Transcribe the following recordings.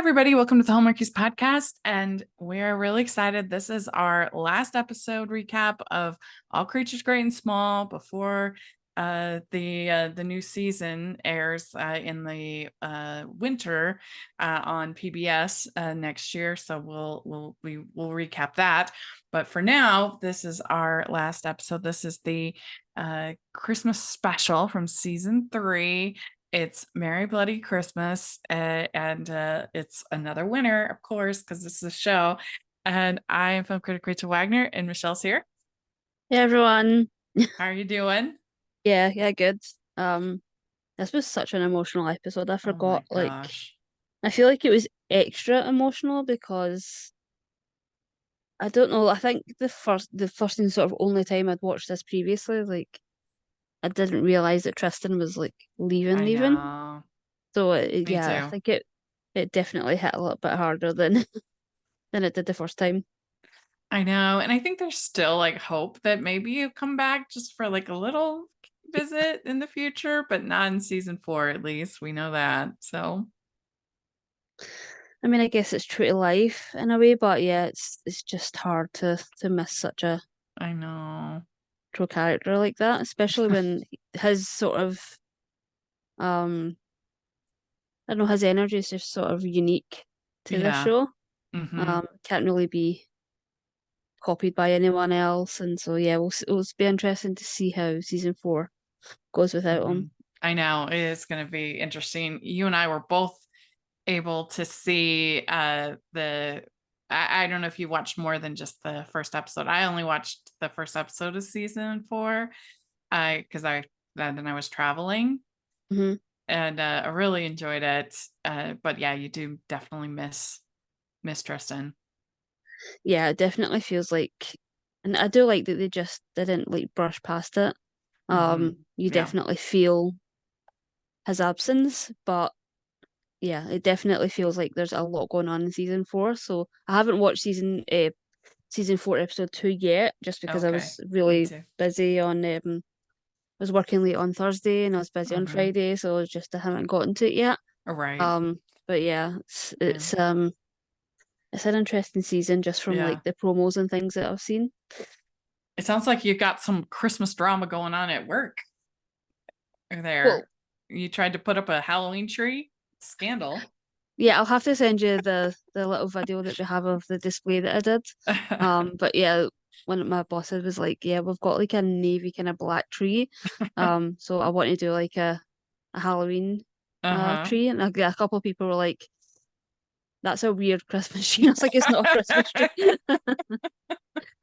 everybody. Welcome to the Hallmarkies podcast. And we're really excited. This is our last episode recap of All Creatures Great and Small before the new season airs in the winter on PBS next year. So we'll recap that. But for now, this is our last episode. This is the Christmas special from season 3. It's Merry Bloody Christmas, and it's another winner, of course, because this is a show. And I am film critic Rachel Wagner, and Michelle's here. Hey everyone. How are you doing? Yeah, good. This was such an emotional episode. I Oh my forgot, gosh. I feel like it was extra emotional because I don't know, I think the first and sort of only time I'd watched this previously, I didn't realize that Tristan was I leaving. know. So Me yeah, I too. think it definitely hit a little bit harder than than it did the first time. I know. And I think there's still hope that maybe you come back just for a little visit in the future, but not in season 4, at least. We know that. So I mean, I guess it's true to life in a way, but yeah, it's just hard to miss such a I know. true character like that, especially when his sort of um I don't know, his energy is just sort of unique to this Yeah. show. Mm-hmm. Can't really be copied by anyone else, and so yeah, it'll be interesting to see how season 4 goes without Mm-hmm. him. I know. It is going to be interesting. You and I were both able to see I don't know if you watched more than just the first episode. I only watched the first episode of season 4 because then I was traveling, Hmm. and I really enjoyed it. But yeah, you do definitely miss Tristan. Yeah, it definitely feels like, and I do like that they just didn't brush past it. Mm-hmm. You Yeah. definitely feel his absence, but yeah, it definitely feels like there's a lot going on in season 4. So I haven't watched season 4 episode 2 yet, just because I Okay. was Me really too. busy on I was working late on Thursday and I was busy on Mm-hmm. Friday, so I haven't gotten to it yet. All right. But yeah, Yeah. it's an interesting season just from Yeah. the promos and things that I've seen. It sounds like you got some Christmas drama going on at work Well, there. You tried to put up a Halloween tree? Scandal. yeah, I'll have to send you the little video that we have of the display that I did. But yeah, when my boss was like, "Yeah, we've got a navy kind of black tree, so I want to do a Halloween Uh-huh. tree," and a couple of people were like, "That's a weird Christmas tree." I was like, "It's not a Christmas tree."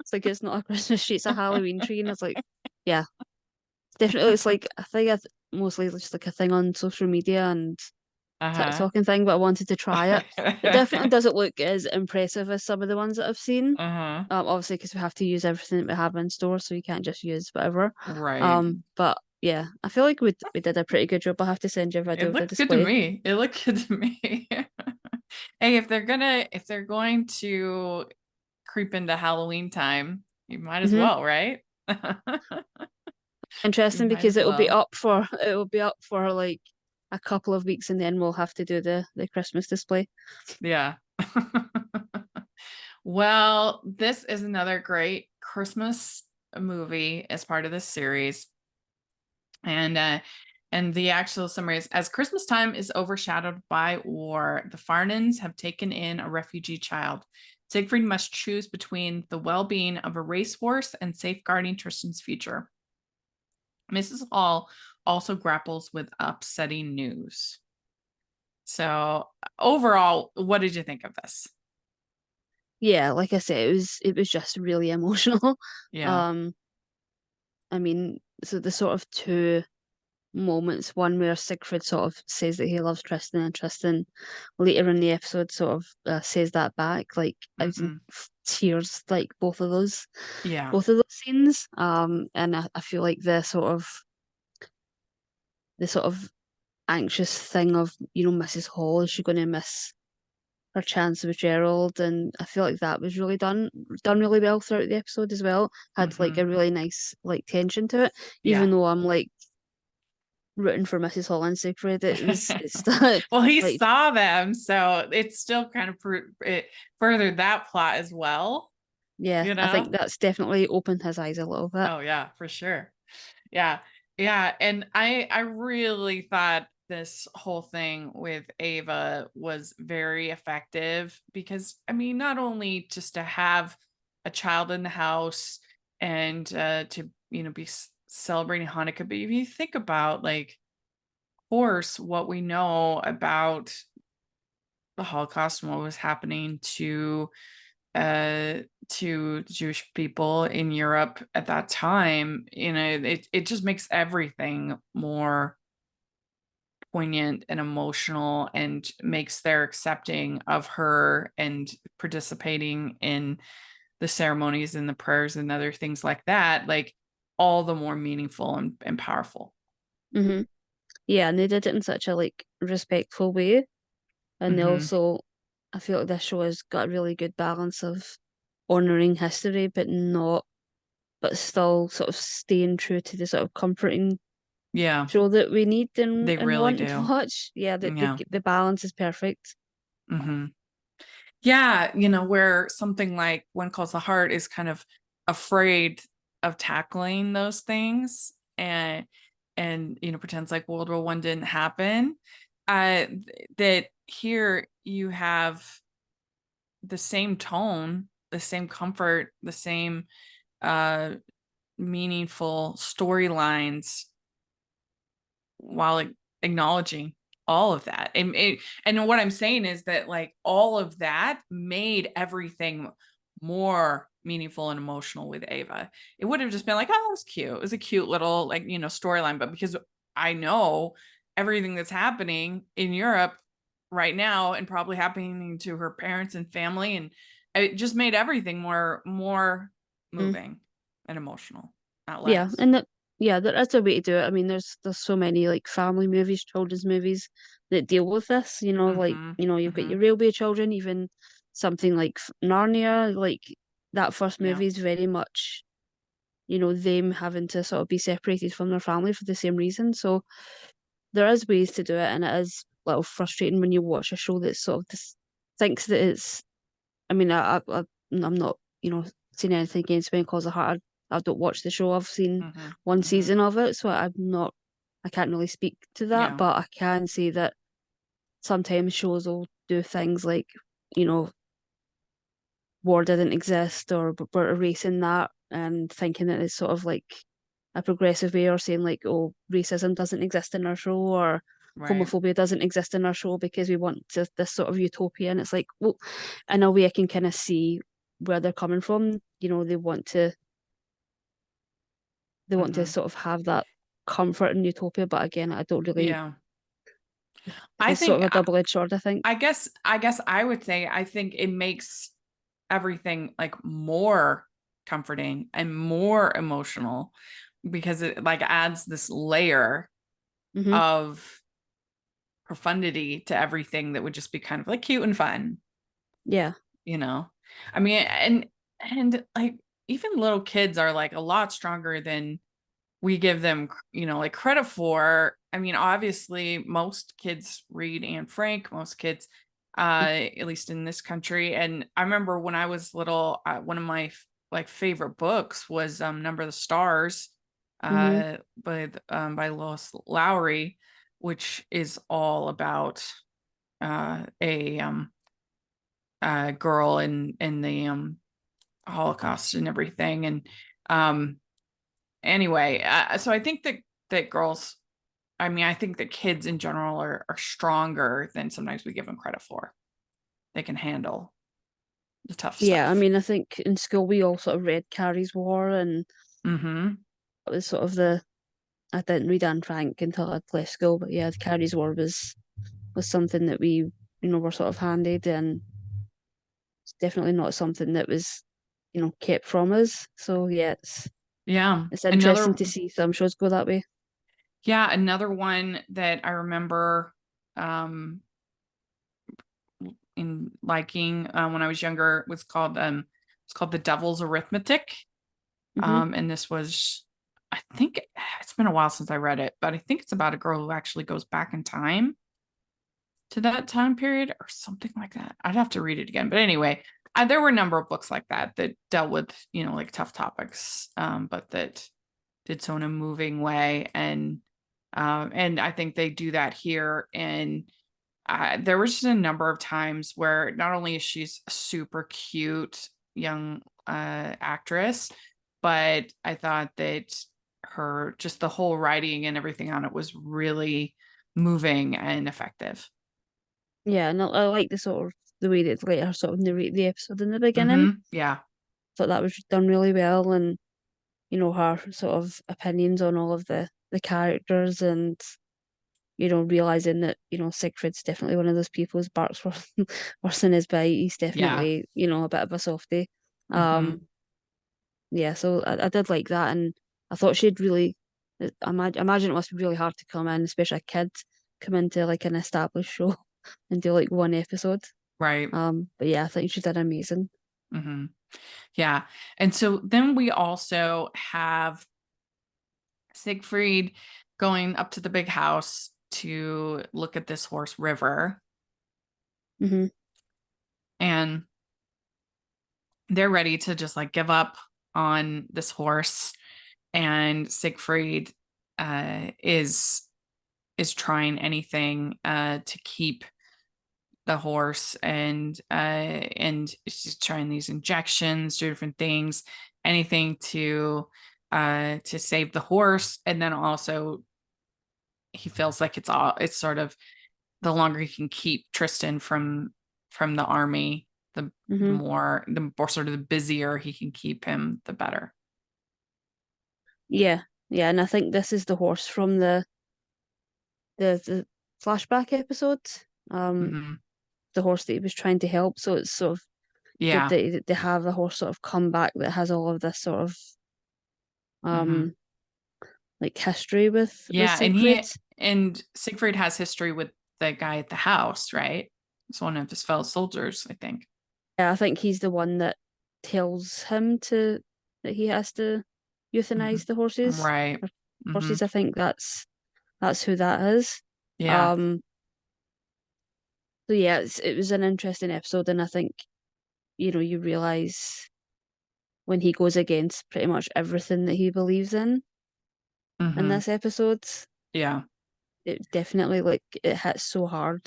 It's like it's not a Christmas tree, it's a Halloween tree. And it's like, yeah, definitely it's I think mostly just a thing on social media and Uh-huh. TikTok and thing, but I wanted to try it. It definitely doesn't look as impressive as some of the ones that I've seen. Uh-huh. Obviously because we have to use everything that we have in store, so you can't just use whatever. Right. But yeah, I feel like we did a pretty good job. I'll have to send you a video It of the looked good to display. me. It looked good to me. Hey, if they're going to creep into Halloween time, you might as Hmm. well, right? You Interesting might because as well. it will be up for a couple of weeks and then we'll have to do the Christmas display. Yeah. Well, this is another great Christmas movie as part of this series. And the actual summary is: as Christmas time is overshadowed by war, the Farnans have taken in a refugee child. Siegfried must choose between the well-being of a racehorse and safeguarding Tristan's future. Mrs. Hall also grapples with upsetting news. So, overall, what did you think of this? Yeah, like I said, it was just really emotional. Yeah. Um, I mean, so the sort of two moments, one where Siegfried sort of says that he loves Tristan, and Tristan later in the episode sort of says that back. I was in Hmm. tears, Yeah. both of those scenes. And I feel like the sort of anxious thing of, Mrs. Hall, is she going to miss her chance with Gerald? And I feel like that was really done really well throughout the episode as well. Had Hmm. a really nice tension to it, even Yeah. though I'm rooting for Mrs. Holland's Fred. It's Well, he like, saw them, so it's still kind of it furthered that plot as well, yeah, you I think know? that's definitely opened his eyes a little bit. Oh yeah, for sure. Yeah. Yeah, and I really thought this whole thing with Ava was very effective because I mean, not only just to have a child in the house and to, be celebrating Hanukkah, but if you think about like, of course, what we know about the Holocaust and what was happening uh to Jewish people in Europe at that time, it just makes everything more poignant and emotional and makes their accepting of her and participating in the ceremonies and the prayers and other things like that, like all the more meaningful and powerful. Hmm. Yeah, and they did it in such a like respectful way. And they Hmm. also, I feel like this show has got a really good balance of honoring history, but still sort of staying true to the sort of comforting Yeah, show that we need they and really want to do. watch. Yeah, Yeah. the balance is perfect. Hmm. Yeah, where something like One Calls the Heart is kind of afraid of tackling those things and pretends like World War One didn't happen. That here you have the same tone, the same comfort, the same uh meaningful storylines while acknowledging all of that. And what I'm saying is that like all of that made everything more meaningful and emotional with Ava. It would have just been like, oh, that was cute. It was a cute little like, storyline. But because I know everything that's happening in Europe right now and probably happening to her parents and family, and it just made everything more Mm. moving and emotional, not Yeah, less. and that yeah, there is a way to do it. I mean, there's so many like family movies, children's movies that deal with this. Like Mhm. you've got your Mhm. railway children, even something like Narnia. Like that first Yeah. movie is very much them having to sort of be separated from their family for the same reason. So there is ways to do it, and it is a little frustrating when you watch a show that sort of just thinks that it's. I mean, I'm not saying anything against When Calls the Heart. I don't watch the show. I've seen Mhm. one Mhm. season of it, so I can't really speak to that, Yeah. but I can say that sometimes shows will do things like, you know, war didn't exist or we're erasing that and thinking that it's sort of like a progressive way or saying like, oh, racism doesn't exist in our show or Right. homophobia doesn't exist in our show because we want this sort of utopia. And it's like, well, in a way I can kind of see where they're coming from. They want to Mhm. sort of have that comfort and utopia, but again, I don't really. Yeah. I It's sort think of a double-edged sword, I think. I guess I would say I think it makes everything like more comforting and more emotional because it like adds this layer Hmm. of profundity to everything that would just be kind of like cute and fun, Yeah. you know. I mean, and like even little kids are like a lot stronger than we give them, like credit for. I mean, obviously, most kids read Anne Frank, most kids, at least in this country. And I remember when I was little, one of my like favorite books was Number of the Stars, Hmm. by Lois Lowry, which is all about a girl in the Holocaust and everything. And um, anyway, so I think that girls, I mean, I think that kids in general are stronger than sometimes we give them credit for. They can handle the tough Yeah, I stuff. mean, I think in school we all sort of read Carrie's War, and Mm-hmm. it was sort of I didn't read Anne Frank until I'd left school, but yeah, the Carrie's War was something that we were sort of handed, and it's definitely not something that was kept from us. So yeah, Yeah. it's interesting Another to see some shows go that way. yeah, another one that I remember um in liking when I was younger was called The Devil's Arithmetic. Hmm. And this was I think it's been a while since I read it, but I think it's about a girl who actually goes back in time to that time period or something like that. I'd have to read it again. But anyway, there were a number of books like that that dealt with, like tough topics, but that did so in a moving way. And I think they do that here. And there was just a number of times where not only is she's a super cute young actress, but I thought that just the whole writing and everything on it was really moving and effective. Yeah, and I like the sort of the way that let her sort of narrate the episode in the beginning. Yeah. Thought that was done really well, and her sort of opinions on all of the characters, and realizing that Siegfried's definitely one of those people whose bark's worse, worse than his bite. He's Yeah. definitely a bit of a softie. hmm Yeah, so I did like that, and I thought she'd really. Imagine it must be really hard to come in, especially a kid, come into like an established show and do like one episode. Right. But yeah, I think she did amazing. hmm Yeah. And so then we also have Siegfried going up to the big house to look at this horse River. Hmm. And they're ready to just like give up on this horse. And Siegfried is trying anything to keep the horse, and she's trying these injections, do different things, anything to save the horse. And then also he feels like it's sort of the longer he can keep Tristan from the army, Hmm. the more sort of the busier he can keep him, the better. Yeah, yeah, and I think this is the horse from the flashback episode. Um, hmm the horse that he was trying to help. So it's sort of good Yeah. that they have a horse sort of come back that has all of this sort of hmm um like history with Yeah, Siegfried. and Siegfried has history with the guy at the house, right? It's one of his fellow soldiers, I think. Yeah, I think he's the one that tells him to that he has to hmm euthanize the horses. Right. Or hmm horses, I think that's who that is. Yeah. Um, so yeah, it was an interesting episode, and I think you realize when he goes against pretty much everything that he believes in hmm this episode, Yeah. it definitely like it hits so hard.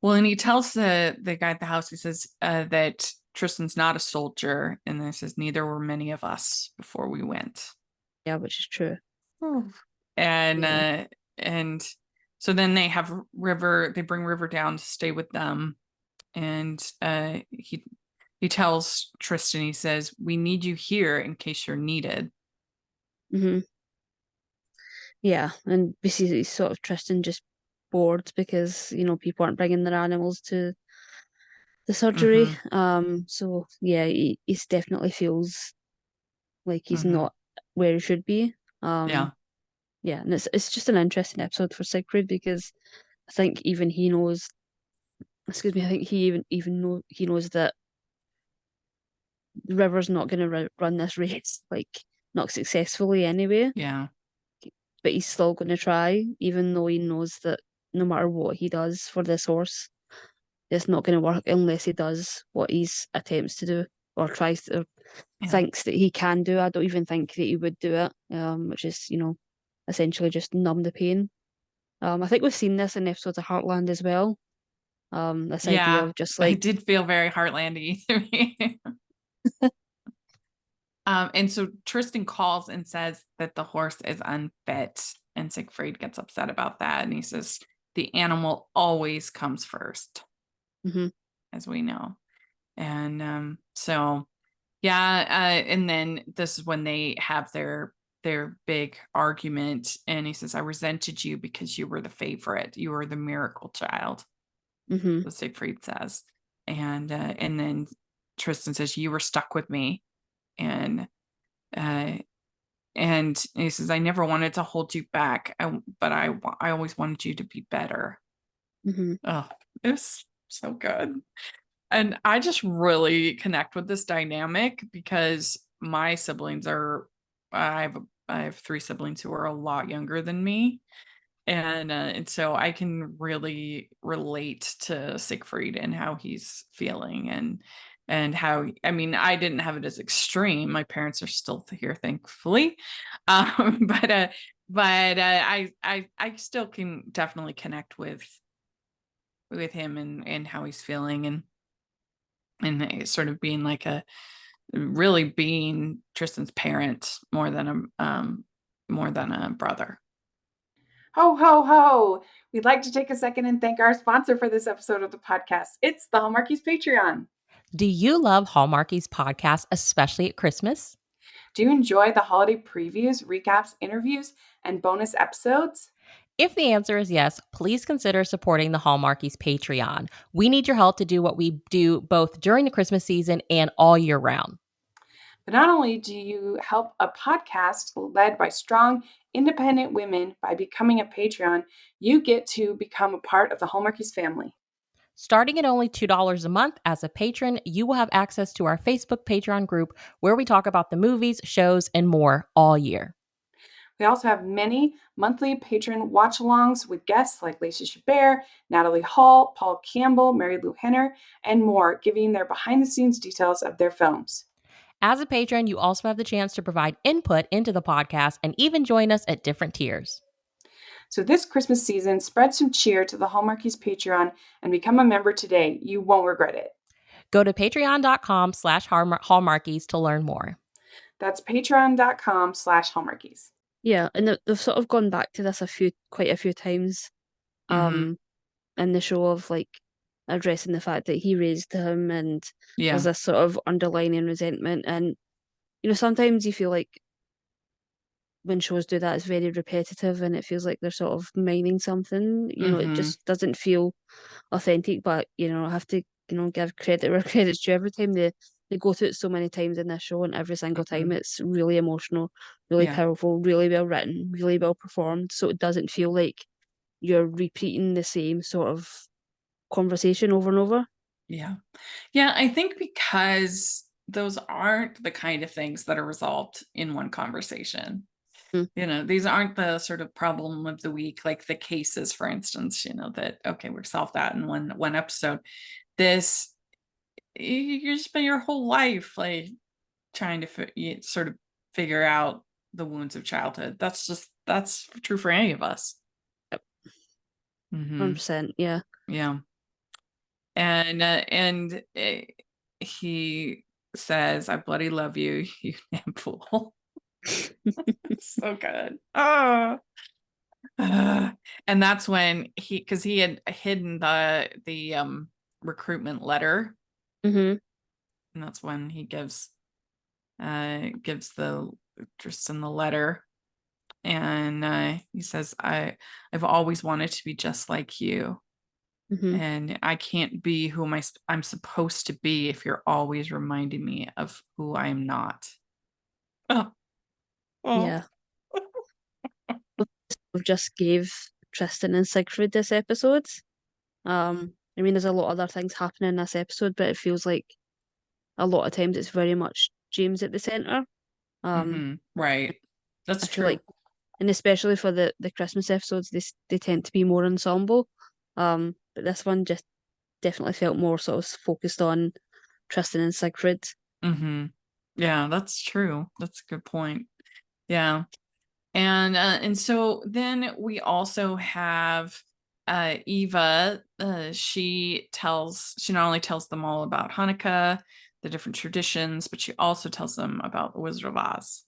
Well, and he tells the guy at the house, he says that Tristan's not a soldier, and then he says neither were many of us before we went. Yeah, which is true. Hmm. And Yeah. and so then they bring River down to stay with them, and he tells Tristan, he says, "We need you here in case you're needed." Hmm. Yeah, and basically sort of Tristan just bored because people aren't bringing their animals to the surgery. hmm So yeah, he definitely feels like he's hmm not where he should be. Yeah. Um, yeah, and it's just an interesting episode for Siegfried because I think even he knows. Excuse me. I think he he knows that the River's not going to run this race like not successfully anyway. Yeah. But he's still going to try, even though he knows that no matter what he does for this horse, it's not going to work unless he does what he attempts to do or tries to or Yeah. thinks that he can do. I don't even think that he would do it, which is essentially just numb the pain. I think we've seen this in episodes of Heartland as well. This idea Yeah. of just It like, did feel very Heartlandy to me. And so Tristan calls and says that the horse is unfit, and Siegfried gets upset about that, and he says the animal always comes first, mhm, as we know. And so yeah, and then this is when they have their big argument, and he says, "I resented you because you were the favorite, you were the miracle child." mhm, So Siegfried says, and then Tristan says, "You were stuck with me," and uh, and he says, "I never wanted to hold you back, but I always wanted you to be better." mhm, Oh, it was so good. And I just really connect with this dynamic because my siblings are, I have I have three siblings who are a lot younger than me, and so I can really relate to Siegfried and how he's feeling, and how, I mean, I didn't have it as extreme. My parents are still here, thankfully, um, but uh, but I still can definitely connect with him and how he's feeling, and sort of being like a really being Tristan's parent more than a brother. Ho, ho, ho. We'd like to take a second and thank our sponsor for this episode of the podcast. It's the Hallmarkies Patreon. Do you love Hallmarkies podcast, especially at Christmas? Do you enjoy the holiday previews, recaps, interviews, and bonus episodes? If the answer is yes, please consider supporting the Hallmarkies Patreon. We need your help to do what we do both during the Christmas season and all year round. But not only do you help a podcast led by strong, independent women by becoming a Patreon, you get to become a part of the Hallmarkies family. Starting at only $2 a month as a patron, you will have access to our Facebook Patreon group where we talk about the movies, shows, and more all year. We also have many monthly patron watch-alongs with guests like Lacey Chabert, Natalie Hall, Paul Campbell, Mary Lou Henner, and more, giving their behind-the-scenes details of their films. As a patron, you also have the chance to provide input into the podcast and even join us at different tiers. So this Christmas season, spread some cheer to the Hallmarkies Patreon and become a member today. You won't regret it. Go to patreon.com/hallmarkies to learn more. That's patreon.com/Hallmarkies. Yeah, and they've sort of gone back to this quite a few times, Mhm. in the show of like addressing the fact that he raised him, and Yeah. there's this sort of underlining resentment, and sometimes you feel like when shows do that, it's very repetitive, and it feels like they're sort of mining something. It Mhm. just doesn't feel authentic. But I have to give credit where credit's due. Every time they go through it so many times in this show, and every single time Mhm. it's really emotional, really Yeah. powerful, really well written, really well performed. So it doesn't feel like you're repeating the same sort of conversation over and over. Yeah. Yeah, I think because those aren't the kind of things that are resolved in one conversation. Mm. These aren't the sort of problem of the week, like the cases, for instance, that, okay, we've solved that in one episode. This, you spend your whole life like trying to sort of figure out the wounds of childhood. That's true for any of us. Yep. Hmm. 100%. Yeah. Yeah. And he says, "I bloody love you, you damn fool." So good. Oh. And that's when because he had hidden the recruitment letter, Hmm. and that's when he gives the Tristan the letter, and he says, I've always wanted to be just like you, Hmm. and I can't be who I'm supposed to be if you're always reminding me of who I am not." Oh, oh. Yeah. We've just gave Tristan and Siegfried this episode. I mean, there's a lot of other things happening in this episode, but it feels like a lot of times it's very much James at the center. Um, Right. I That's feel true. like, and especially for the Christmas episodes, they tend to be more ensemble. But this one just definitely felt more sort of focused on Tristan and Siegfried. Hmm. Yeah, that's true. That's a good point. Yeah. And so then we also have Eva. She not only tells them all about Hanukkah, the different traditions, but she also tells them about the Wizard of Oz.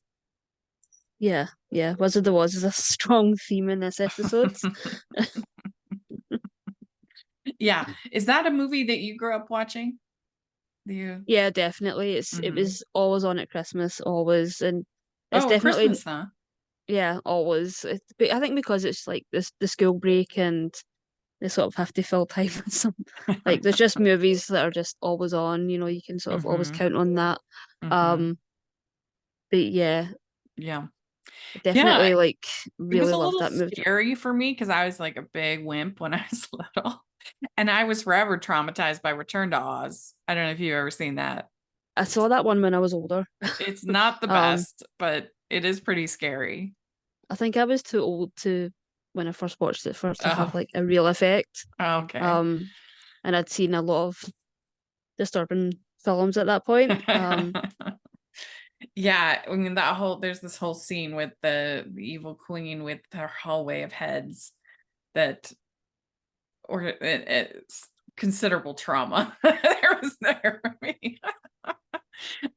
Yeah, yeah. Wizard of Oz is a strong theme in this episode. Yeah. Is that a movie that you grew up watching? Do you? Yeah, definitely. It Hmm. was always on at Christmas, always, and it's Oh, definitely, Christmas, huh? yeah, always. But I think because it's like this the school break, and they sort of have to fill time with some, like there's just movies that are just always on. You can sort of always Hmm. count on that. Hmm. Um, but yeah, Yeah. Yeah. definitely like It was really a love little that movie. scary for me because I was like a big wimp when I was little. And I was forever traumatized by Return to Oz. I don't know if you've ever seen that. I saw that one when I was older. It's not the Um, best, but It is pretty scary. I think I was too old to when I first watched it for it to have Oh, like a real effect. okay. Um, and I'd seen a lot of disturbing films at that point. Yeah, I mean there's this whole scene with the evil queen with her hallway of heads that or it's considerable trauma there was there for me.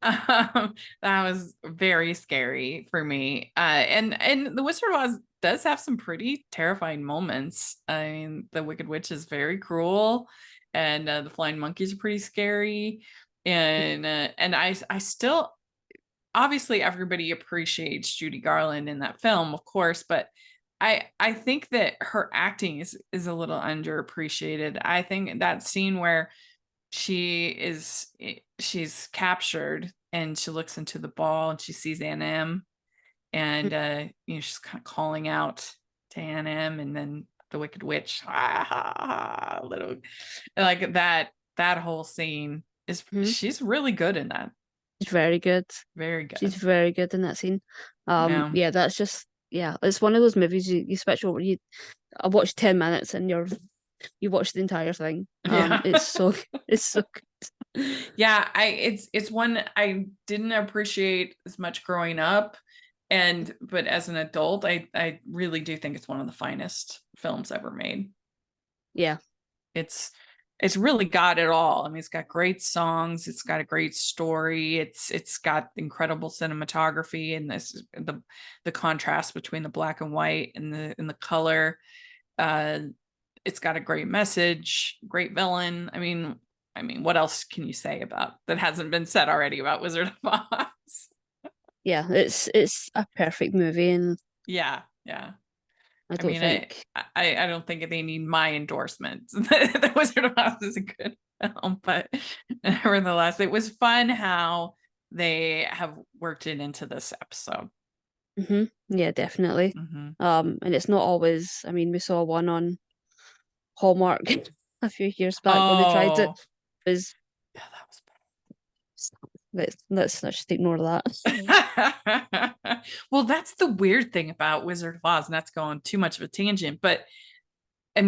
That was very scary for me. And the Wizard of Oz does have some pretty terrifying moments. I mean, the Wicked Witch is very cruel, and the flying monkeys are pretty scary. And I still obviously everybody appreciates Judy Garland in that film, of course, but I think that her acting is a little underappreciated. I think that scene where she's captured and she looks into the ball and she sees Ann M and she's kind of calling out to Ann M and then the Wicked Witch little like that whole scene is Mhm. she's really good in that. She's very good. Very She's good. very good in that scene. Yeah. Yeah, that's just it's one of those movies you switch over. I watched 10 minutes and you watch the entire thing. Yeah. It's so it's so Yeah, it's one I didn't appreciate as much growing up, but as an adult, I really do think it's one of the finest films ever made. yeah. It's it's really got it all. I mean, it's got great songs, it's got a great story, it's got incredible cinematography and the contrast between the black and white and the color. Uh it's got a great message, great villain. I mean, what else can you say about that hasn't been said already about Wizard of Oz? Yeah, it's a perfect movie, and Yeah, yeah. I I don't mean, think I don't think they need my endorsement. The Wizard of Oz is a good film, but nevertheless, it was fun how they have worked it into this episode. yeah, definitely. Hmm. And it's not always. I mean, we saw one on Hallmark a few years back when they tried it. Oh, It was yeah, that was let's just ignore that. well, that's the weird thing about Wizard of Oz, and that's going too much of a tangent, but I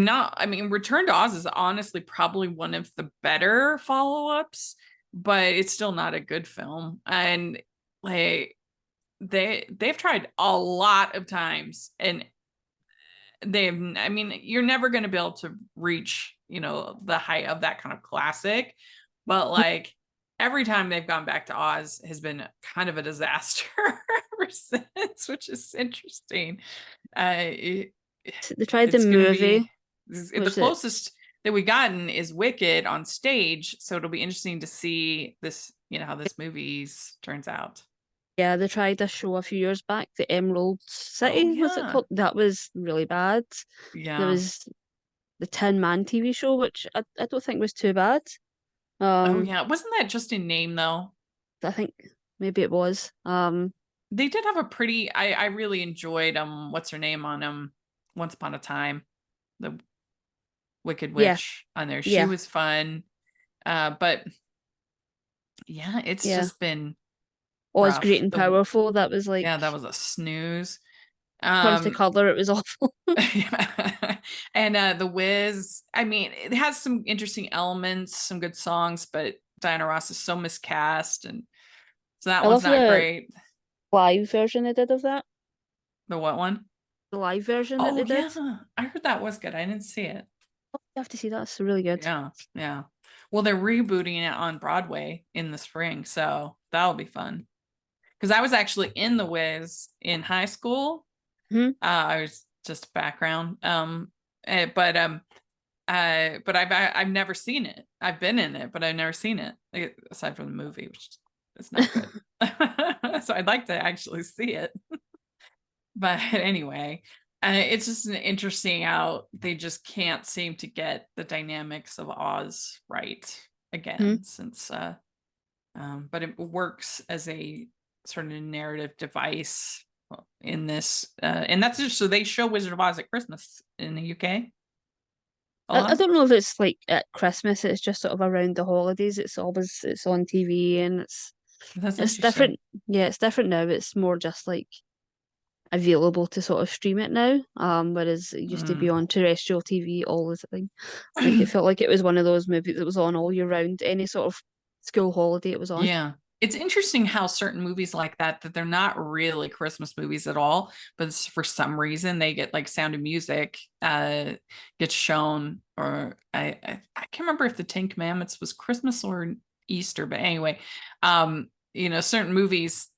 mean, Return to Oz is honestly probably one of the better follow-ups, but it's still not a good film. And like they've tried a lot of times and I mean, you're never going to be able to reach, the height of that kind of classic, but like every time they've gone back to Oz has been kind of a disaster ever since, which is interesting. It, They tried the it's going to movie, be the which it closest that we gotten is Wicked on stage, so it'll be interesting to see this, how this movie's turns out. yeah, they tried a show a few years back, the Emerald Oh City, was it yeah. called? That was really bad. There Yeah. was the Tin Man TV show, which I don't think was too bad. Oh Um, yeah. Wasn't that just in name though? I think maybe it was. They did have a pretty I really enjoyed what's her name on Once Upon a Time, the Wicked Yeah, Witch on there. She yeah, was fun. But yeah, it's yeah. just been Oz Great rough. and Powerful. That was like Yeah, that was a snooze. turns to Um color. It was awful. yeah. And The Wiz, I mean, it has some interesting elements, some good songs, but Diana Ross is so miscast, and so that I one's love not the great. live version they did of that. The what one? The live version that Oh they did. yeah, I heard that was good. I didn't see it. Oh, you have to see that. It's really good. Yeah, yeah. Well, they're rebooting it on Broadway in the spring, so that'll be fun. Because I was actually in The Wiz in high school. Hmm. I was just background. But I've never seen it. I've been in it, but I've never seen it, like, aside from the movie, which is not good. So I'd like to actually see it. But anyway, it's just an interesting how they just can't seem to get the dynamics of Oz right Hmm. again, since but it works as a sort of narrative device in this, and that's just so they show Wizard of Oz at Christmas in the UK a I lot. don't know if it's like at Christmas. It's just sort of around the holidays. It's on TV and it's That's It's interesting. different. Yeah, it's different now. It's more just like available to sort of stream it now. Whereas it used to be on terrestrial TV all the time. Like it felt like it was one of those movies that was on all year round. Any sort of school holiday it was on. Yeah. It's interesting how certain movies like that they're not really Christmas movies at all, but for some reason they get like Sound of Music gets shown, or I can't remember if the Ten Commandments was Christmas or Easter, but anyway, certain movies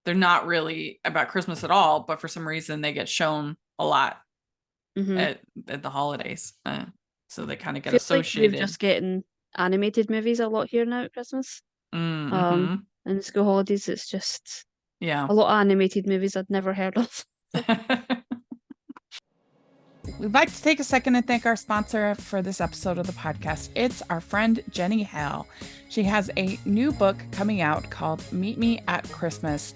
they're not really about Christmas at all, but for some reason they get shown a lot Mm-hmm. at the holidays. So they kind of get Feel like we're associated. just getting animated movies a lot here now at Christmas. Mm-hmm. And school holidays, it's just Yeah. a lot of animated movies I'd never heard of. We'd like to take a second and thank our sponsor for this episode of the podcast. It's our friend Jenny Hale. She has a new book coming out called Meet Me at Christmas.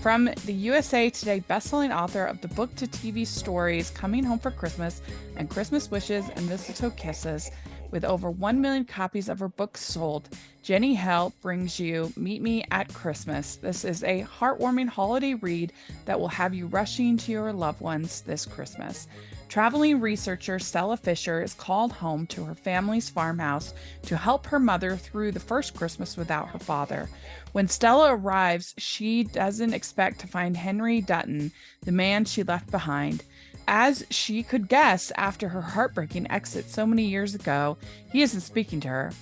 From the USA Today bestselling author of the book to TV stories Coming Home for Christmas and Christmas Wishes and Mistletoe Kisses, with over 1 million copies of her books sold, Jenny Hale brings you Meet Me at Christmas. This is a heartwarming holiday read that will have you rushing to your loved ones this Christmas. Traveling researcher Stella Fisher is called home to her family's farmhouse to help her mother through the first Christmas without her father. When Stella arrives, she doesn't expect to find Henry Dutton, the man she left behind. As she could guess after her heartbreaking exit so many years ago, he isn't speaking to her.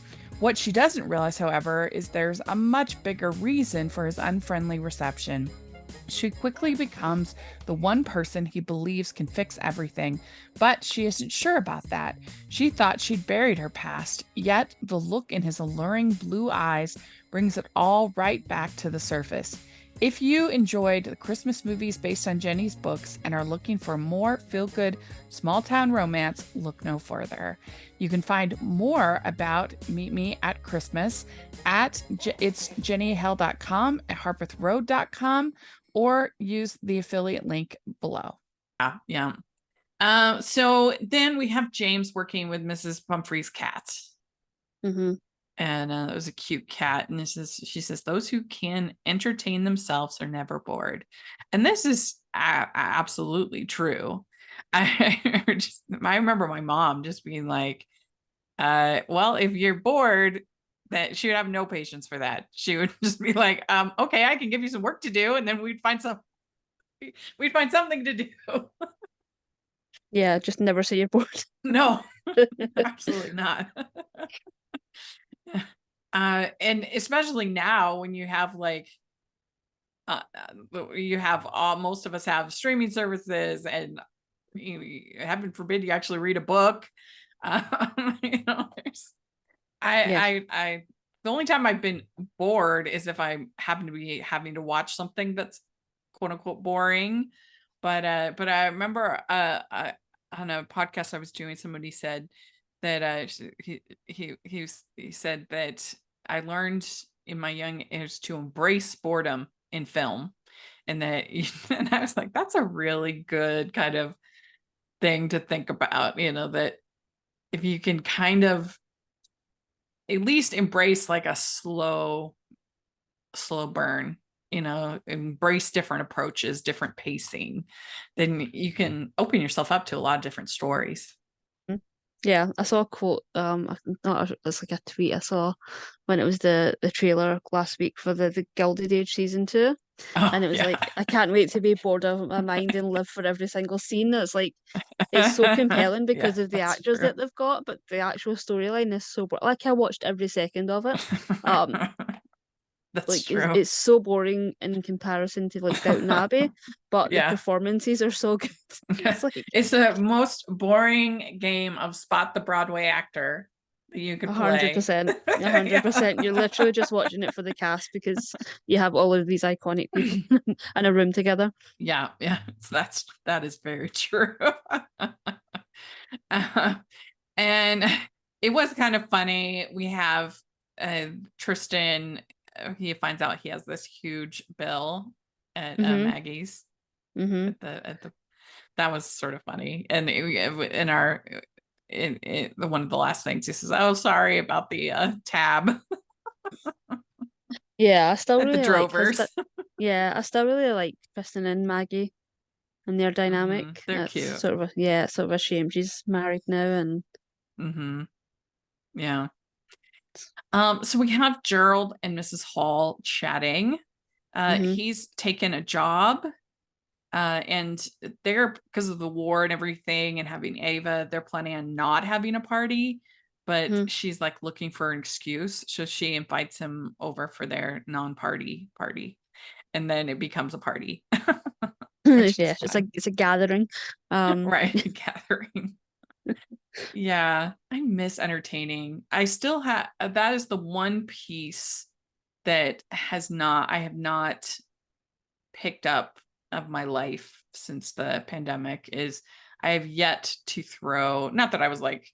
What she doesn't realize, however, is there's a much bigger reason for his unfriendly reception. She quickly becomes the one person he believes can fix everything, but she isn't sure about that. She thought she'd buried her past, yet the look in his alluring blue eyes brings it all right back to the surface. If you enjoyed the Christmas movies based on Jenny's books and are looking for more feel-good small town romance, look no further. You can find more about Meet Me at Christmas at it's jennyhale.com, at harpethroad.com, or use the affiliate link below. Yeah. So then we have James working with Mrs. Pumphrey's cat. Mm-hmm. And it was a cute cat. And she says, those who can entertain themselves are never bored. And this is absolutely true. I remember my mom just being like, well, if you're bored, that she would have no patience for that. She would just be like, okay, I can give you some work to do. And then we'd find something to do. Yeah, just never say you're bored. No, absolutely not. And especially now when you have like most of us have streaming services, and heaven forbid you actually read a book. You know, I the only time I've been bored is if I happen to be having to watch something that's quote unquote boring. But I remember on a podcast I was doing, somebody said that he said that I learned in my young age to embrace boredom in film, and that and I was like, that's a really good kind of thing to think about, that if you can kind of at least embrace like a slow burn, embrace different approaches, different pacing, then you can open yourself up to a lot of different stories. Yeah, I saw a quote. It's like a tweet I saw when it was the trailer last week for the Gilded Age season 2, and it was like, I can't wait to be bored out of my mind and live for every single scene. It's like it's so compelling because Yeah, of the that's actors true. that they've got, but the actual storyline is so like I watched every second of it. Um, That's like true. it's so boring in comparison to like Downton Abbey, but the Yeah. performances are so good. It's like It's the most boring game of spot the Broadway actor that you could play. 100%, 100%. You're literally just watching it for the cast because you have all of these iconic people in a room together. Yeah, that is very true. And it was kind of funny. We have Tristan. He finds out he has this huge bill at Maggie's. Mm-hmm. At the that was sort of funny. And in our in one of the last things he says, "Oh, sorry about the tab." Yeah, I still at the really like Drovers. yeah, I still really like Kristen and Maggie and their dynamic. They're It's cute. sort of it's sort of a shame she's married now and Yeah. So we have Gerald and Mrs. Hall chatting. He's taken a job, and they're, because of the war and everything and having Ava, they're planning on not having a party, but she's like looking for an excuse. So she invites him over for their non-party party, and then it becomes a party. Which yeah, is fun. it's a gathering. Right, gathering. Yeah, I miss entertaining. I still have, that is the one piece that I have not picked up of my life since the pandemic, is I have yet to throw, not that I was like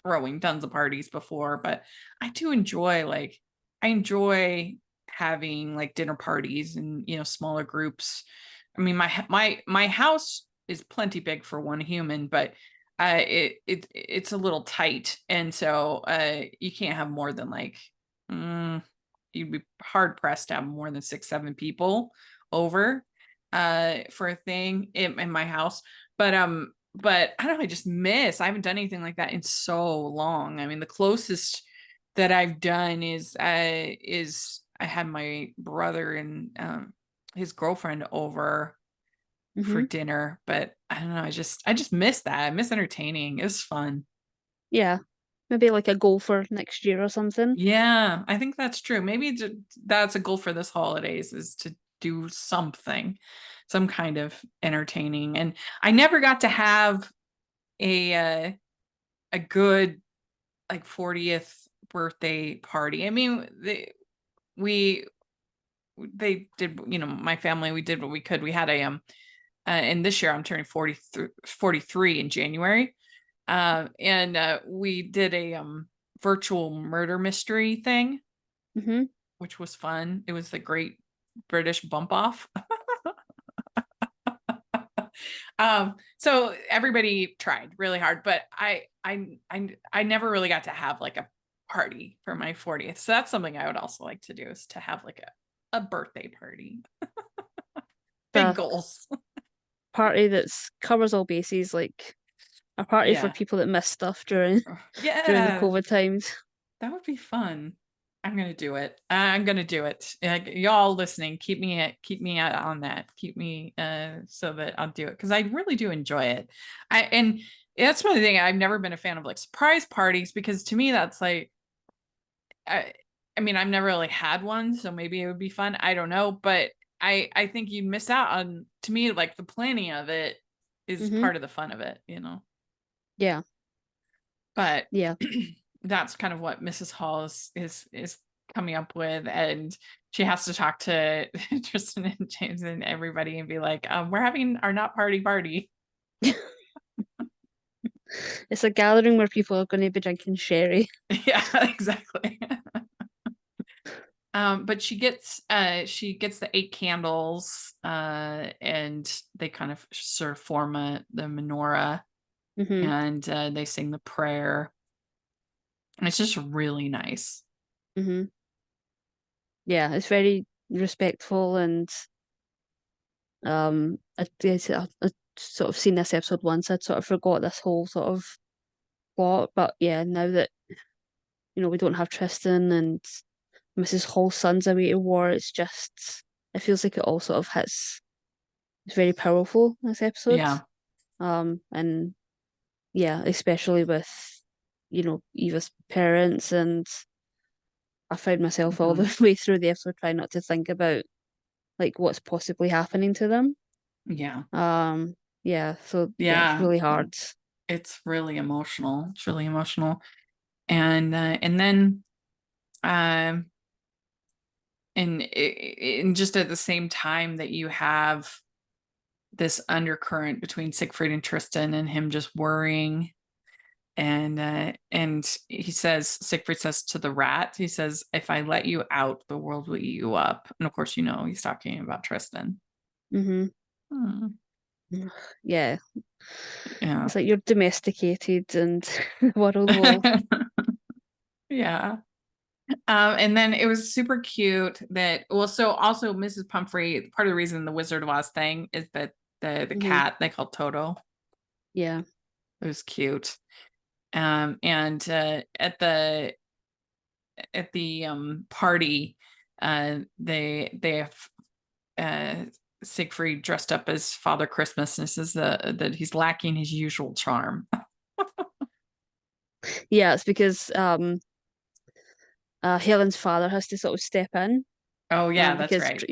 throwing tons of parties before, but I do enjoy, like, I enjoy having like dinner parties and, you know, smaller groups. I mean, my house is plenty big for one human, but it's a little tight, and so you can't have more than like, you'd be hard pressed to have more than 6-7 people over for a thing in my house. But I don't know, I haven't done anything like that in so long. I mean, the closest that I've done is I had my brother and his girlfriend over for dinner, but I don't know, I just miss that. I miss entertaining. It was fun. Yeah, maybe like a goal for next year or something. Yeah, I think that's true. Maybe that's a goal for this holidays, is to do something, some kind of entertaining. And I never got to have a good like 40th birthday party. I mean, we they did, you know, my family, we did what we could. We had and this year I'm turning 43 in January. And we did a virtual murder mystery thing, which was fun. It was the Great British Bump Off. So everybody tried really hard, but I never really got to have like a party for my 40th. So that's something I would also like to do, is to have like a birthday party. Big The goals. party that's covers all bases, like a party for Yeah. people that miss stuff during the Yeah. COVID times. That would be fun. I'm gonna do it. I'm gonna do it. Y'all listening, keep me on that. Keep me so that I'll do it, because I really do enjoy it. And that's one thing, I've never been a fan of like surprise parties, because to me that's like, I mean, I've never really had one, so maybe it would be fun. I don't know, but I think you'd miss out on, to me, like the planning of it is part of the fun of it, you know. Yeah. But Yeah. that's kind of what Mrs. Hall is coming up with, and she has to talk to Tristan and James and everybody and be like, we're having our not party. It's a gathering where people are going to be drinking sherry. Yeah, exactly. But she gets the 8 candles, and they kind of sort of form the menorah, and they sing the prayer, and it's just really nice. Yeah, it's very respectful and I sort of seen this episode once. I'd sort of forgot this whole sort of plot, but yeah, now that we don't have Tristan and Mrs. Hall's son's away to war, it feels like it all sort of hits. It's very powerful, this episode. Yeah. And yeah, especially with Eva's parents, and I found myself all the way through the episode trying not to think about like what's possibly happening to them. Yeah. Yeah, so yeah, it's Yeah. really hard. It's really emotional. It's really emotional. And then and just at the same time that you have this undercurrent between Siegfried and Tristan, and him just worrying, and Siegfried says to the rat, he says, if I let you out, the world will eat you up. And of course, he's talking about Tristan. Mm-hmm. Yeah. Yeah. It's like you're domesticated and the world will Yeah. And then it was super cute that, well, so also Mrs. Pumphrey, part of the reason the Wizard of Oz thing is that the Mhm. cat they called Toto. Yeah. It was cute. And at the party, they have Siegfried dressed up as Father Christmas, and says that he's lacking his usual charm. Yeah, it's because Helen's father has to sort of step in. Oh yeah, that's Because right.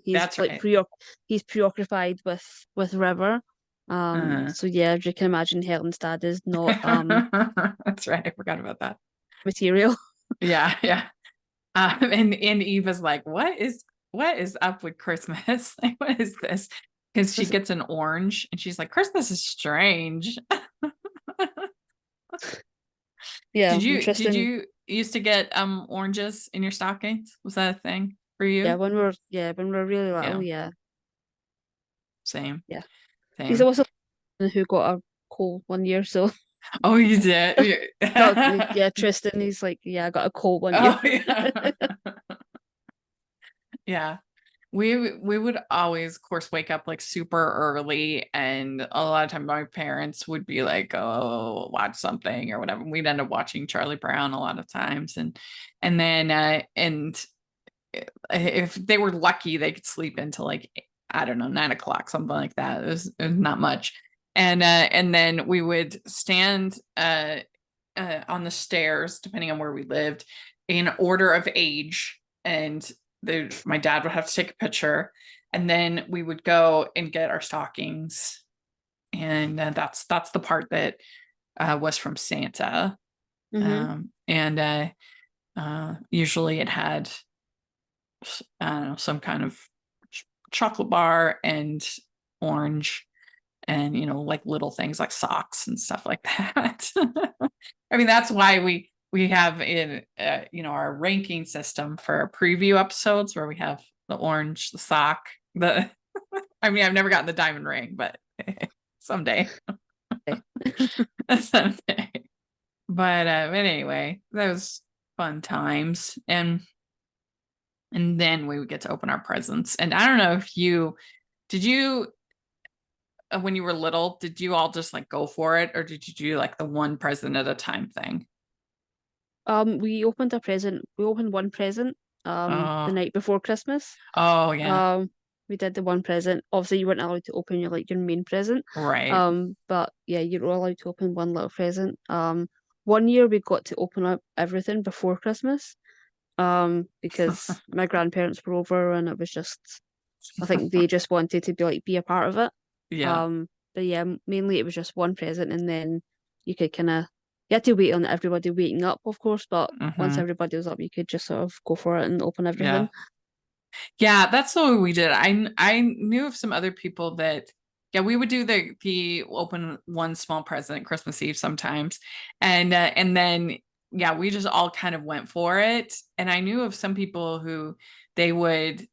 he's That's like right. he's preoccupied with River. Uh-huh. So yeah, you can imagine Helen's dad is not That's right. I forgot about that. material. Yeah, yeah. And Eva's like, what is up with Christmas? Like, what is this? Because she This- gets an orange and she's like, Christmas is strange. Yeah, and Did Tristan. you used to get oranges in your stockings? Was that a thing for you? Yeah, when we're really little, Yeah, yeah, same, yeah. He's same. also the one who got a cold one year, so Oh, you did? no, yeah, Tristan. He's like, yeah, I got a cold one year. Oh, yeah. Yeah. We would always, of course, wake up like super early, and a lot of time my parents would be like, "Oh, watch something or whatever." We'd end up watching Charlie Brown a lot of times, and then if they were lucky, they could sleep until like I don't know 9 o'clock, something like that. It was not much, and then we would stand on the stairs, depending on where we lived, in order of age, and my dad would have to take a picture, and then we would go and get our stockings, and that's the part that was from Santa, Hmm. and usually it had I don't know some kind of chocolate bar and orange, and like little things like socks and stuff like that. I mean, that's why we have in our ranking system for our preview episodes, where we have the orange, the sock, the I mean, I've never gotten the diamond ring, but someday. Someday. But anyway, that was fun times. And then we would get to open our presents. And I don't know if did you when you were little, did you all just like go for it, or did you do like the one present at a time thing? We opened a present. We opened one present the Oh, night before Christmas. oh yeah, Um, we did the one present. Obviously, you weren't allowed to open your main present. right. But yeah, you were allowed to open one little present. One year we got to open up everything before Christmas. Because my grandparents were over and it was just, I think they just wanted to be a part of it. Yeah. But yeah, mainly it was just one present, and then you could you had to wait on everybody waking up, of course, but once Hmm. everybody was up, you could just sort of go for it and open Yeah. everything. Yeah, that's the way we did. I knew of some other people that, yeah, we would do the open one small present Christmas Eve sometimes, and then yeah, we just all kind of went for it. And I knew of some people who they would,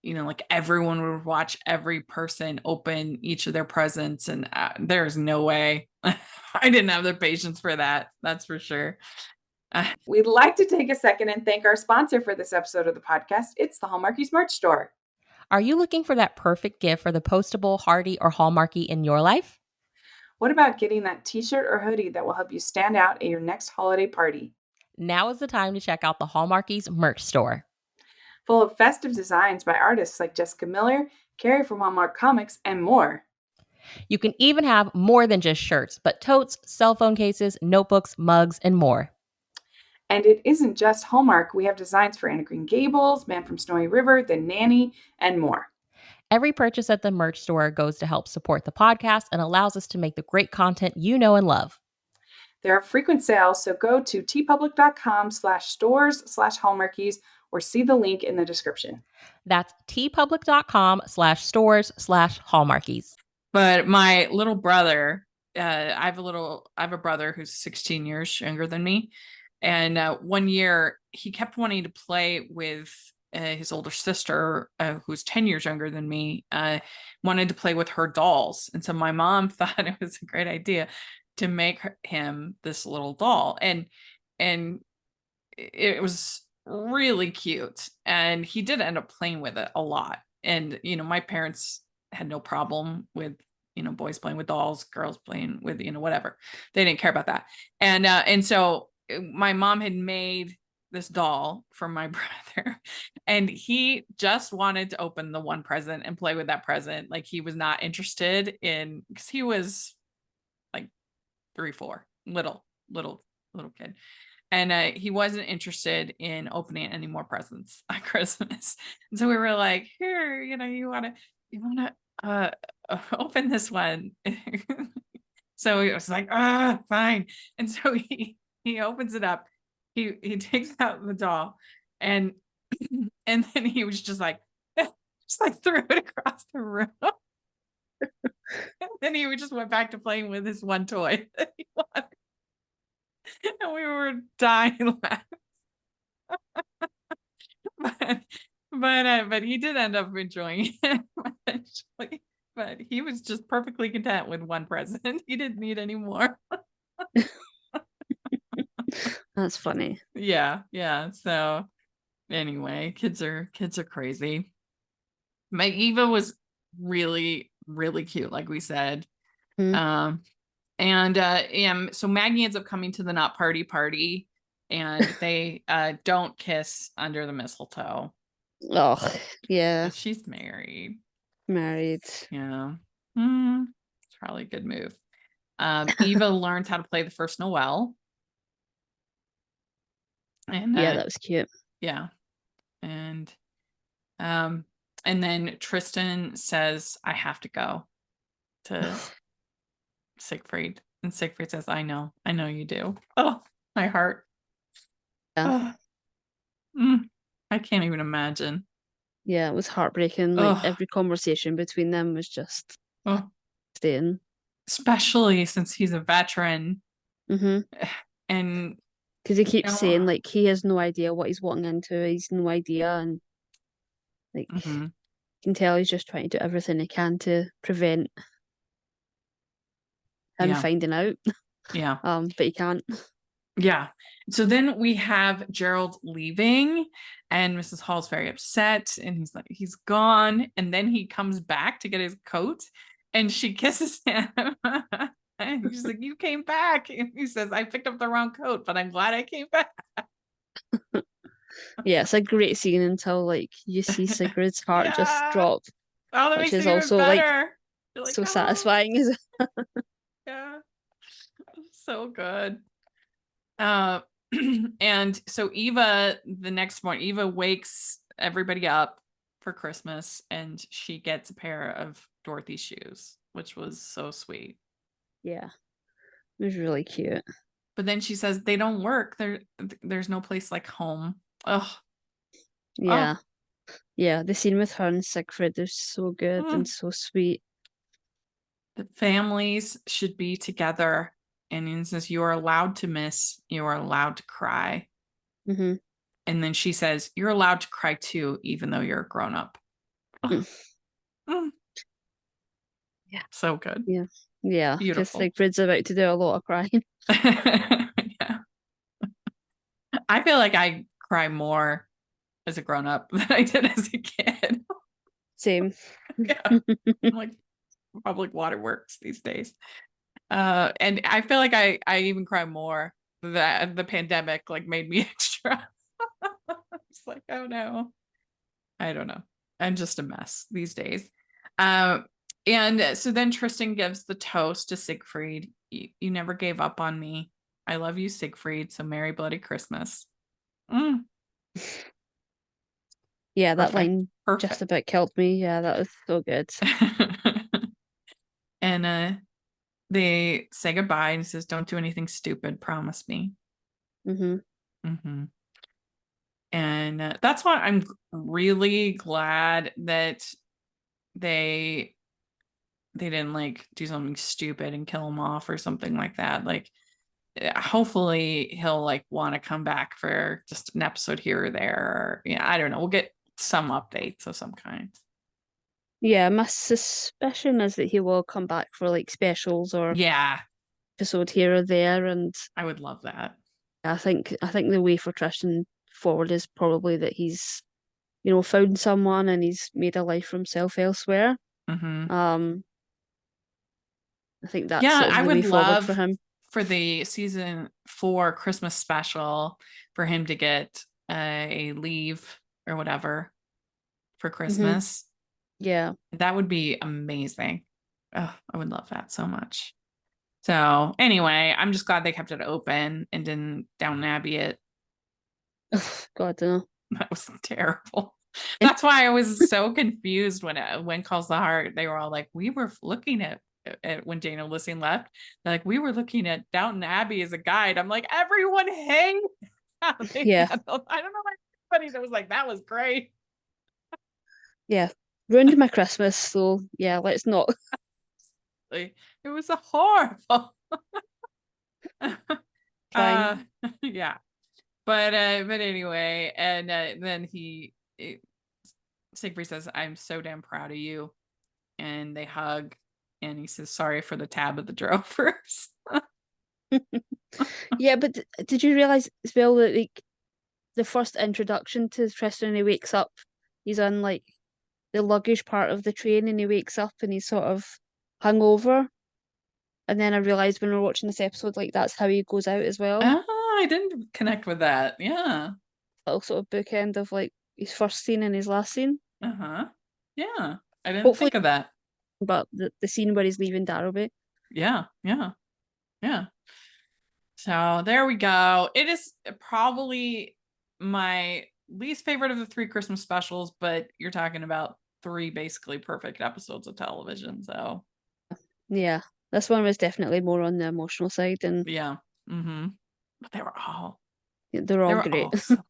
like everyone would watch every person open each of their presents, and there's no way I didn't have the patience for that. That's for sure. We'd like to take a second and thank our sponsor for this episode of the podcast. It's the Hallmarkies merch store. Are you looking for that perfect gift for the postable, Hardy, or Hallmarky in your life? What about getting that t-shirt or hoodie that will help you stand out at your next holiday party? Now is the time to check out the Hallmarkies merch store. Full of festive designs by artists like Jessica Miller, Carrie from Hallmark Comics, and more. You can even have more than just shirts, but totes, cell phone cases, notebooks, mugs, and more. And it isn't just Hallmark. We have designs for Anna Green Gables, Man from Snowy River, The Nanny, and more. Every purchase at the merch store goes to help support the podcast and allows us to make the great content you know and love. There are frequent sales, so go to tpublic.com/stores/hallmarkies or see the link in the description. That's tpublic.com/stores/hallmarkies. But my little brother, I have a brother who's 16 years younger than me. And one year he kept wanting to play with his older sister, who's 10 years younger than me, wanted to play with her dolls. And so my mom thought it was a great idea to make him this little doll. And it was really cute. And he did end up playing with it a lot. And, my parents had no problem with, boys playing with dolls, girls playing with, whatever. They didn't care about that. And so my mom had made this doll for my brother, and he just wanted to open the one present and play with that present. Like, he was not interested in, because he was like 3, 4, little kid. And he wasn't interested in opening any more presents on Christmas. And so we were like, here, you want to open this one. So he was like, fine. And so he opens it up. He takes out the doll, and and then he was just like threw it across the room. And then he just went back to playing with his one toy that he wanted. And we were dying laughing. But he did end up enjoying it eventually. But he was just perfectly content with one present. He didn't need any more. That's funny. Yeah. So anyway, kids are crazy. My Eva was really, really cute, like we said. Hmm. So Maggie ends up coming to the not party, and they don't kiss under the mistletoe. Oh, yeah, But she's married. married. Yeah. It's probably a good move. Eva learns how to play the first Noel. And Yeah, that was cute. yeah. And then Tristan says, I have to go to Siegfried. And Siegfried says, I know you do. Oh, my heart. Yeah. Oh. I can't even imagine. Yeah, it was heartbreaking. Like, Oh, every conversation between them was just oh. staying. Especially since he's a veteran. Mm-hmm. And Because he keeps saying, like, he has no idea what he's walking into. He's no idea. And, like, mhm. you can tell he's just trying to do everything he can to prevent him Yeah. finding out. Yeah. But he can't. Yeah. So then we have Gerald leaving, and Mrs. Hall's very upset, and he's like, he's gone. And then he comes back to get his coat, and she kisses him. And she's like, you came back. And he says, I picked up the wrong coat, but I'm glad I came back. Yeah, it's a great scene until, like, you see Sigrid's heart just Yeah. drop, Oh, that which makes it is even also, like, better. You're like, so oh, satisfying. yeah. So good. And so Eva, the next morning, Eva wakes everybody up for Christmas, and she gets a pair of Dorothy's shoes, which was so sweet. Yeah, it was really cute. But then she says they don't work. There's no place like home. Oh, Yeah. Yeah, the scene with her and Siegfried is so good and so sweet. the families should be together. And he says, you are allowed to miss, you are allowed to cry. Mm-hmm. And then she says, you're allowed to cry too, even though you're a grown up. Yeah, so good. Yeah. Yeah, because Beautiful. Siegfried's about to do a lot of crying. Yeah. I feel like I cry more as a grown up than I did as a kid. Same. Yeah. I'm like public waterworks these days. And I feel like I even cry more that the pandemic like made me extra. It's like, oh no. I don't know. I'm just a mess these days. And so then Tristan gives the toast to Siegfried. You never gave up on me. I love you, Siegfried. So Merry Bloody Christmas. Yeah, that Perfect. line Perfect. just about killed me. Yeah, that was so good. And they say goodbye, and he says, don't do anything stupid. Promise me. Mm-hmm. Mm-hmm. And that's why I'm really glad that they didn't like do something stupid and kill him off or something like that. Like, hopefully he'll like want to come back for just an episode here or there. Or, yeah, I don't know. We'll get some updates of some kind. Yeah, my suspicion is that he will come back for like specials or Yeah, episode here or there, and I would love that. I think the way for Tristan forward is probably that he's, found someone and he's made a life for himself elsewhere. Mm-hmm. I think that's Yeah, sort of I the way would forward for love him. for the season 4 Christmas special for him to get a leave or whatever for Christmas. Yeah. That would be amazing. Oh, I would love that so much. So anyway, I'm just glad they kept it open and didn't Downton Abbey it. God, I don't know. That was terrible. That's why I was so confused when Calls the Heart. They were all like, we were looking at when Daniel Lissing left. They're like, we were looking at Downton Abbey as a guide. I'm like, everyone hang out. Yeah. I don't know why anybody that was like, that was great. Yeah. Ruined my Christmas, so yeah, let's not. Like, it was a horrible. Trying. Yeah. But anyway, and then Siegfried says, I'm so damn proud of you. And they hug and he says, sorry for the tab of the drovers. Yeah, but did you realize as well that like the first introduction to Tristan, he wakes up, he's on like the luggage part of the train, and he wakes up and he's sort of hungover. And then I realized when we were watching this episode, like that's how he goes out as well. I didn't connect with that. Yeah. Little sort of bookend of like his first scene and his last scene. Uh-huh. Yeah. I didn't Hopefully, think of that. but the scene where he's leaving Darrowby. Yeah. So there we go. It is probably my least favorite of the 3 Christmas specials, but you're talking about 3 basically perfect episodes of television. So Yeah, this one was definitely more on the emotional side, and yeah. Mm-hmm. But they were all they're all great. so good.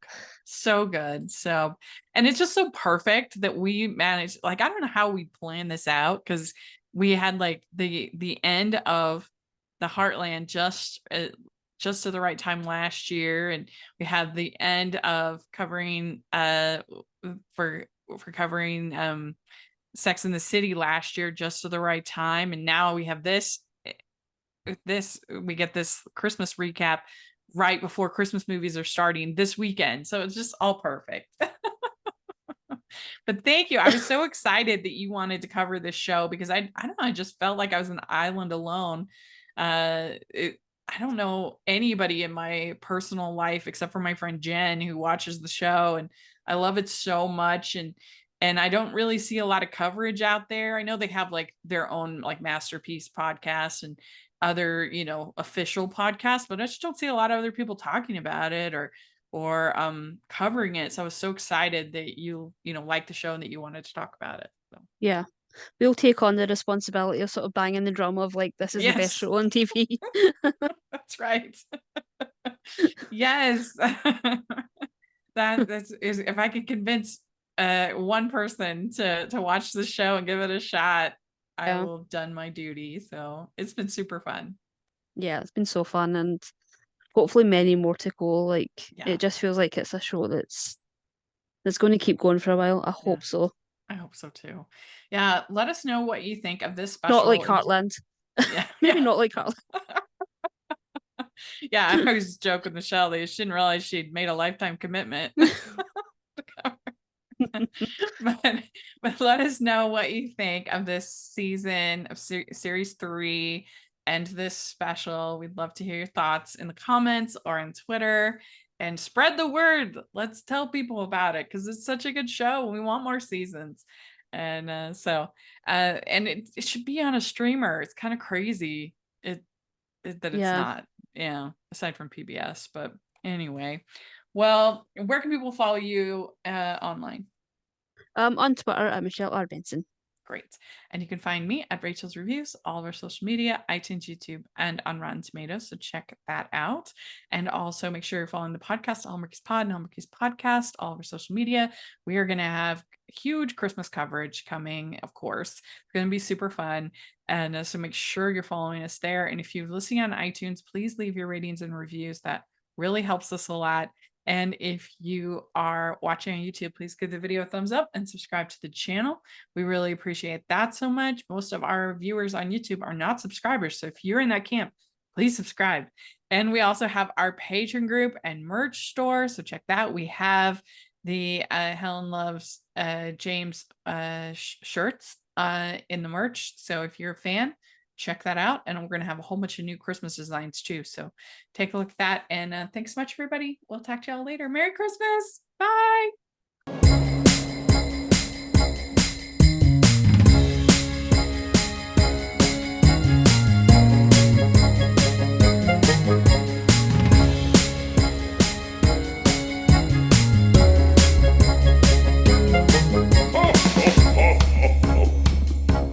So good. So, and it's just so perfect that we managed, like, I don't know how we planned this out, because we had like the end of the Heartland just to the right time last year, and we had the end of covering for covering Sex in the City last year just to the right time, and now we have this we get this Christmas recap right before Christmas movies are starting this weekend. So it's just all perfect. But thank you. I was so excited that you wanted to cover this show, because I don't know, I just felt like I was an island alone. I don't know anybody in my personal life except for my friend Jen, who watches the show, and I love it so much. And I don't really see a lot of coverage out there. I know they have like their own like masterpiece podcasts and other, official podcasts, but I just don't see a lot of other people talking about it or covering it. So I was so excited that you liked the show and that you wanted to talk about it. So Yeah, we'll take on the responsibility of sort of banging the drum of like this is the best yes, show on TV. that's right. Yes. That's if I could convince one person to watch the show and give it a shot, I Yeah. will have done my duty. So it's been super fun. Yeah, it's been so fun, and hopefully many more to go. Like Yeah. it just feels like it's a show that's going to keep going for a while. I hope so. I hope so too. Yeah, let us know what you think of this special. Not like Heartland. Yeah. Maybe not like Heartland. Yeah, I was joking with Michelle that she didn't realize she'd made a lifetime commitment. but let us know what you think of this season of series 3 and this special. We'd love to hear your thoughts in the comments or on Twitter, and spread the word. Let's tell people about it, because it's such a good show and we want more seasons. And and it should be on a streamer. It's kind of crazy that it's not, aside from PBS. But anyway, well, where can people follow you online? On Twitter at Michelle R. Benson. Great. And you can find me at Rachel's Reviews, all of our social media, iTunes, YouTube, and on Rotten Tomatoes. So check that out. And also make sure you're following the podcast, Hallmarkies Pod and Hallmarkies Podcast, all of our social media. We are going to have huge Christmas coverage coming, of course. It's going to be super fun. And so make sure you're following us there. And if you're listening on iTunes, please leave your ratings and reviews. That really helps us a lot. And if you are watching on YouTube, please give the video a thumbs up and subscribe to the channel. We really appreciate that so much. Most of our viewers on YouTube are not subscribers. So if you're in that camp, please subscribe. And we also have our patron group and merch store. So check that. We have the Helen Loves James shirts in the merch. So if you're a fan, check that out. And we're going to have a whole bunch of new Christmas designs too. So take a look at that. And thanks so much, everybody. We'll talk to y'all later. Merry Christmas. Bye.